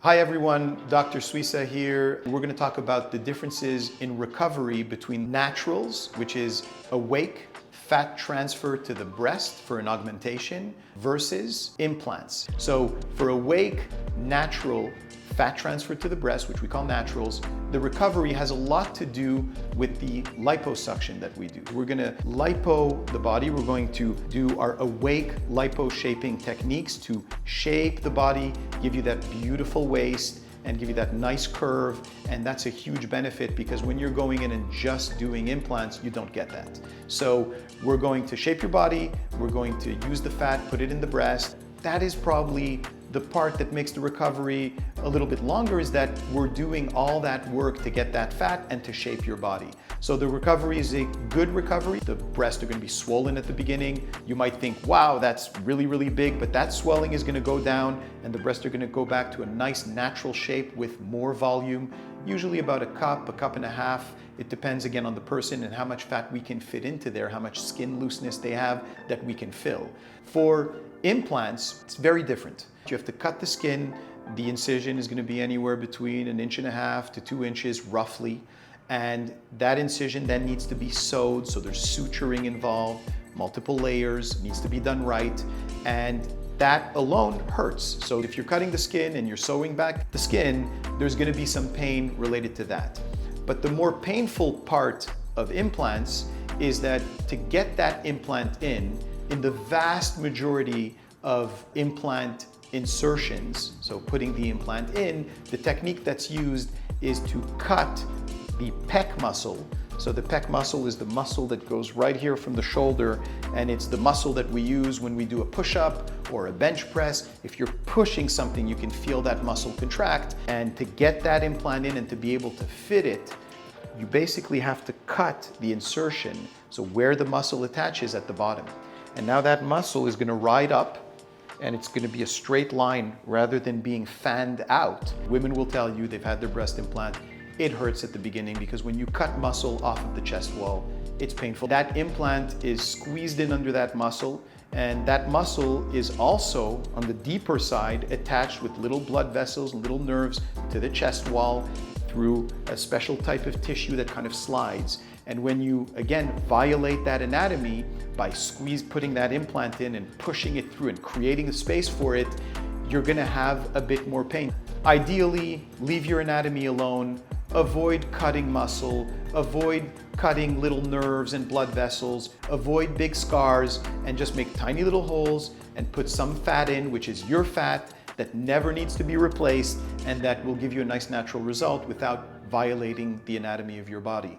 Hi everyone, Dr. Suissa here. We're going to talk about the differences in recovery between naturals, which is awake fat transfer to the breast for an augmentation, versus implants. So for awake, natural fat transfer to the breast, which we call naturals, the recovery has a lot to do with the liposuction that we do. We're going to lipo the body. We're going to do our awake lipo shaping techniques to shape the body, give you that beautiful waist, and give you that nice curve. And that's a huge benefit because when you're going in and just doing implants, you don't get that. So we're going to shape your body. We're going to use the fat, put it in the breast. That is probably the part that makes the recovery a little bit longer, is that we're doing all that work to get that fat and to shape your body. So the recovery is a good recovery. The breasts are going to be swollen at the beginning. You might think, wow, that's really, really big, but that swelling is going to go down and the breasts are going to go back to a nice natural shape with more volume, usually about a cup and a half. It depends again on the person and how much fat we can fit into there, how much skin looseness they have that we can fill. For implants, it's very different. You have to cut the skin. The incision is going to be anywhere between 1.5 to 2 inches roughly. And that incision then needs to be sewed, so there's suturing involved, multiple layers, needs to be done right. And that alone hurts. So if you're cutting the skin and you're sewing back the skin, there's going to be some pain related to that. But the more painful part of implants is that to get that implant in the vast majority of implant insertions, so putting the implant in, the technique that's used is to cut the pec muscle. So the pec muscle is the muscle that goes right here from the shoulder, and it's the muscle that we use when we do a push-up or a bench press. If you're pushing something, you can feel that muscle contract. And to get that implant in and to be able to fit it, you basically have to cut the insertion, so where the muscle attaches at the bottom. And now that muscle is going to ride up, and it's going to be a straight line rather than being fanned out. Women will tell you they've had their breast implant. It hurts at the beginning because when you cut muscle off of the chest wall, it's painful. That implant is squeezed in under that muscle, and that muscle is also on the deeper side attached with little blood vessels and little nerves to the chest wall through a special type of tissue that kind of slides. And when you, again, violate that anatomy by putting that implant in and pushing it through and creating a space for it, you're gonna have a bit more pain. Ideally, leave your anatomy alone, avoid cutting muscle, avoid cutting little nerves and blood vessels, avoid big scars, and just make tiny little holes and put some fat in, which is your fat that never needs to be replaced, and that will give you a nice natural result without violating the anatomy of your body.